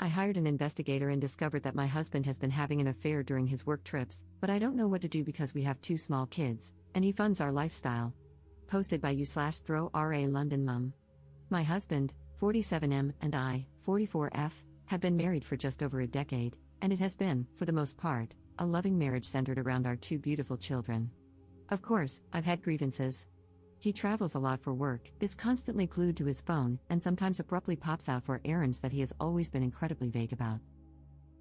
I hired an investigator and discovered that my husband has been having an affair during his work trips, but I don't know what to do because we have two small kids, and he funds our lifestyle. Posted by u/throw-ra London mum. My husband, 47M, and I, 44F, have been married for just over a decade, and it has been, for the most part, a loving marriage centered around our two beautiful children. Of course, I've had grievances. He travels a lot for work, is constantly glued to his phone, and sometimes abruptly pops out for errands that he has always been incredibly vague about.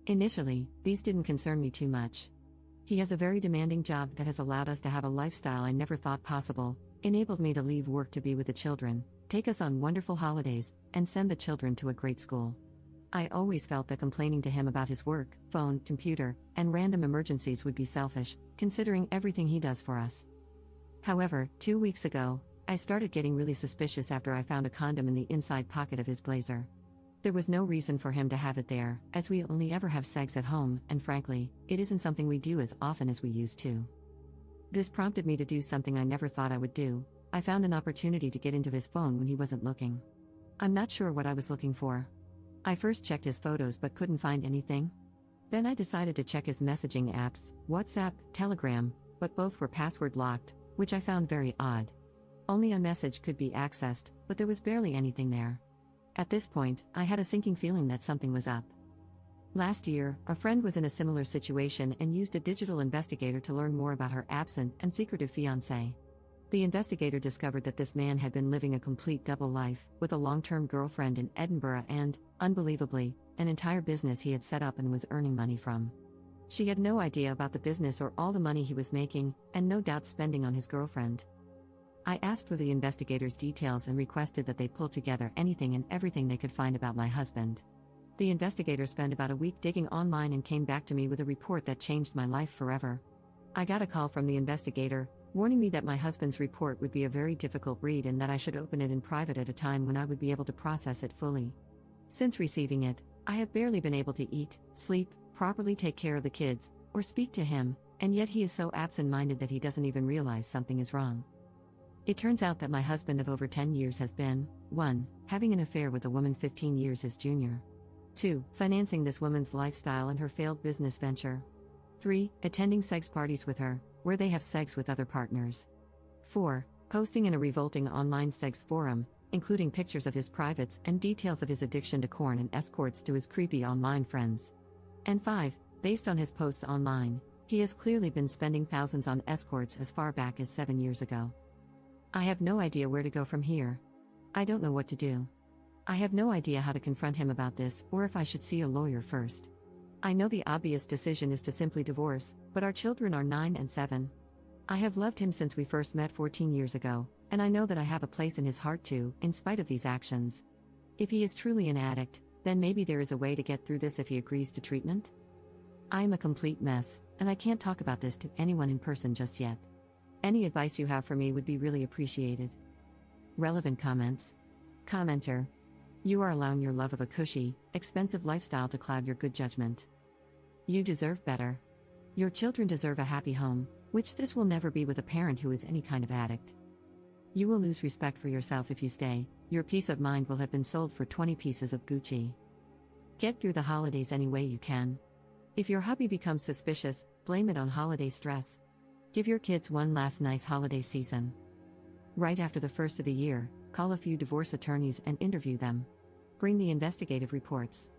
Initially, these didn't concern me too much. He has a very demanding job that has allowed us to have a lifestyle I never thought possible, enabled me to leave work to be with the children, take us on wonderful holidays, and send the children to a great school. I always felt that complaining to him about his work, phone, computer, and random emergencies would be selfish, considering everything he does for us. However, 2 weeks ago, I started getting really suspicious after I found a condom in the inside pocket of his blazer. There was no reason for him to have it there, as we only ever have sex at home, and frankly, it isn't something we do as often as we used to. This prompted me to do something I never thought I would do. I found an opportunity to get into his phone when he wasn't looking. I'm not sure what I was looking for. I first checked his photos but couldn't find anything. Then I decided to check his messaging apps, WhatsApp, Telegram, but both were password locked, which I found very odd. Only a message could be accessed, but there was barely anything there. At this point, I had a sinking feeling that something was up. Last year, a friend was in a similar situation and used a digital investigator to learn more about her absent and secretive fiancé. The investigator discovered that this man had been living a complete double life, with a long-term girlfriend in Edinburgh and, unbelievably, an entire business he had set up and was earning money from. She had no idea about the business or all the money he was making, and no doubt spending on his girlfriend. I asked for the investigators' details and requested that they pull together anything and everything they could find about my husband. The investigator spent about a week digging online and came back to me with a report that changed my life forever. I got a call from the investigator, warning me that my husband's report would be a very difficult read and that I should open it in private at a time when I would be able to process it fully. Since receiving it, I have barely been able to eat, sleep, properly take care of the kids, or speak to him, and yet he is so absent-minded that he doesn't even realize something is wrong. It turns out that my husband of over 10 years has been, 1. Having an affair with a woman 15 years his junior. 2. Financing this woman's lifestyle and her failed business venture. 3. Attending sex parties with her, where they have sex with other partners. 4. Posting in a revolting online sex forum, including pictures of his privates and details of his addiction to porn and escorts to his creepy online friends. And 5. Based on his posts online, he has clearly been spending thousands on escorts as far back as 7 years ago. I have no idea where to go from here. I don't know what to do. I have no idea how to confront him about this or if I should see a lawyer first. I know the obvious decision is to simply divorce, but our children are 9 and 7. I have loved him since we first met 14 years ago, and I know that I have a place in his heart too, in spite of these actions. If he is truly an addict, then maybe there is a way to get through this if he agrees to treatment? I am a complete mess, and I can't talk about this to anyone in person just yet. Any advice you have for me would be really appreciated. Relevant comments. Commenter. You are allowing your love of a cushy, expensive lifestyle to cloud your good judgment. You deserve better. Your children deserve a happy home, which this will never be with a parent who is any kind of addict. You will lose respect for yourself if you stay. Your peace of mind will have been sold for 20 pieces of Gucci. Get through the holidays any way you can. If your hubby becomes suspicious, blame it on holiday stress. Give your kids one last nice holiday season. Right after the first of the year, call a few divorce attorneys and interview them. Bring the investigative reports.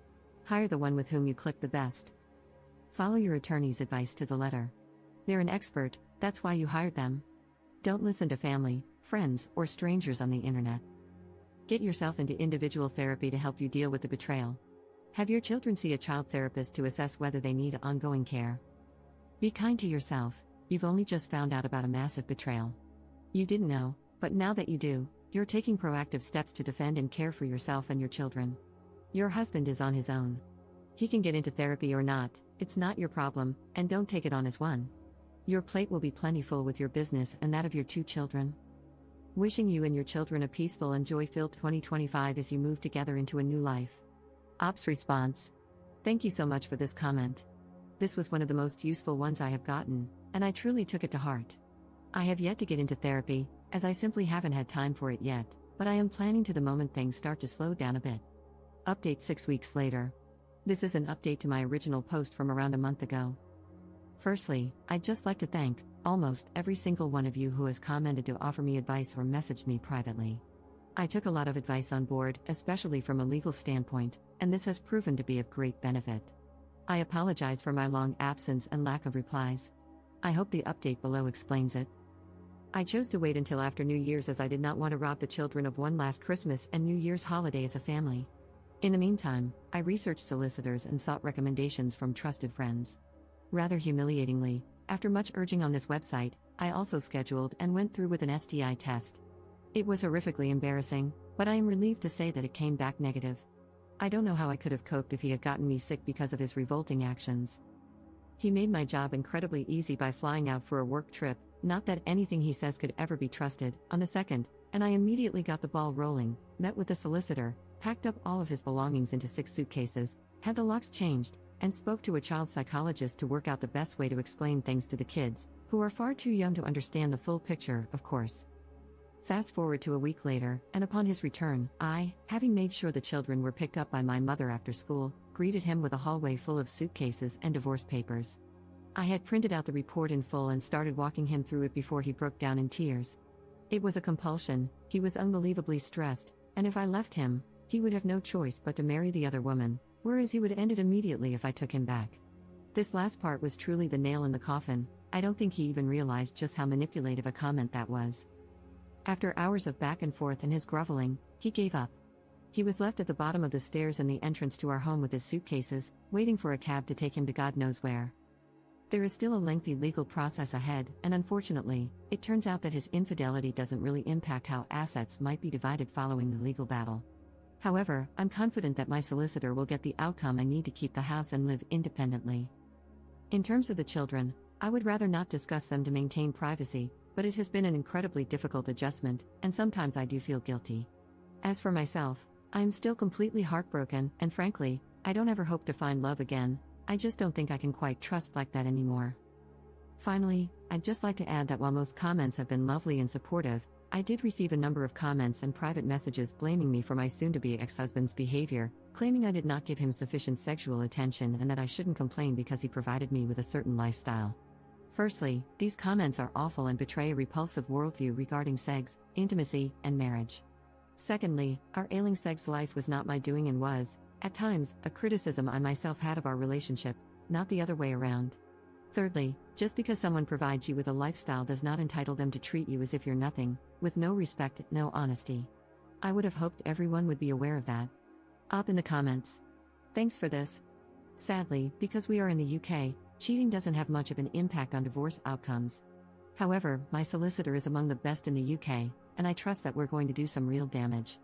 Hire the one with whom you click the best. Follow your attorney's advice to the letter. They're an expert, that's why you hired them. Don't listen to family, friends, or strangers on the internet. Get yourself into individual therapy to help you deal with the betrayal. Have your children see a child therapist to assess whether they need ongoing care. Be kind to yourself, you've only just found out about a massive betrayal. You didn't know, but now that you do, you're taking proactive steps to defend and care for yourself and your children. Your husband is on his own. He can get into therapy or not, it's not your problem, and don't take it on as one. Your plate will be plentiful with your business and that of your 2 children. Wishing you and your children a peaceful and joy-filled 2025 as you move together into a new life. Ops response. Thank you so much for this comment. This was one of the most useful ones I have gotten, and I truly took it to heart. I have yet to get into therapy, as I simply haven't had time for it yet, but I am planning to the moment things start to slow down a bit. Update 6 weeks later. This is an update to my original post from around a month ago. Firstly, I'd just like to thank almost every single one of you who has commented to offer me advice or messaged me privately. I took a lot of advice on board, especially from a legal standpoint, and this has proven to be of great benefit. I apologize for my long absence and lack of replies. I hope the update below explains it. I chose to wait until after New Year's as I did not want to rob the children of one last Christmas and New Year's holiday as a family. In the meantime, I researched solicitors and sought recommendations from trusted friends. Rather humiliatingly, after much urging on this website, I also scheduled and went through with an STI test. It was horrifically embarrassing, but I am relieved to say that it came back negative. I don't know how I could have coped if he had gotten me sick because of his revolting actions. He made my job incredibly easy by flying out for a work trip, not that anything he says could ever be trusted, on the 2nd, and I immediately got the ball rolling, met with the solicitor, packed up all of his belongings into 6 suitcases, had the locks changed, and spoke to a child psychologist to work out the best way to explain things to the kids, who are far too young to understand the full picture, of course. Fast forward to a week later, and upon his return, I, having made sure the children were picked up by my mother after school, greeted him with a hallway full of suitcases and divorce papers. I had printed out the report in full and started walking him through it before he broke down in tears. It was a compulsion, he was unbelievably stressed, and if I left him, he would have no choice but to marry the other woman, whereas he would end it immediately if I took him back. This last part was truly the nail in the coffin. I don't think he even realized just how manipulative a comment that was. After hours of back and forth and his groveling, he gave up. He was left at the bottom of the stairs in the entrance to our home with his suitcases, waiting for a cab to take him to God knows where. There is still a lengthy legal process ahead, and unfortunately, it turns out that his infidelity doesn't really impact how assets might be divided following the legal battle. However, I'm confident that my solicitor will get the outcome I need to keep the house and live independently. In terms of the children, I would rather not discuss them to maintain privacy, but it has been an incredibly difficult adjustment, and sometimes I do feel guilty. As for myself, I am still completely heartbroken, and frankly, I don't ever hope to find love again. I just don't think I can quite trust like that anymore. Finally, I'd just like to add that while most comments have been lovely and supportive, I did receive a number of comments and private messages blaming me for my soon-to-be ex-husband's behavior, claiming I did not give him sufficient sexual attention and that I shouldn't complain because he provided me with a certain lifestyle. Firstly, these comments are awful and betray a repulsive worldview regarding sex, intimacy, and marriage. Secondly, our ailing sex life was not my doing and was, at times, a criticism I myself had of our relationship, not the other way around. Thirdly, just because someone provides you with a lifestyle does not entitle them to treat you as if you're nothing, with no respect, no honesty. I would have hoped everyone would be aware of that. Up in the comments. Thanks for this. Sadly, because we are in the UK, cheating doesn't have much of an impact on divorce outcomes. However, my solicitor is among the best in the UK, and I trust that we're going to do some real damage.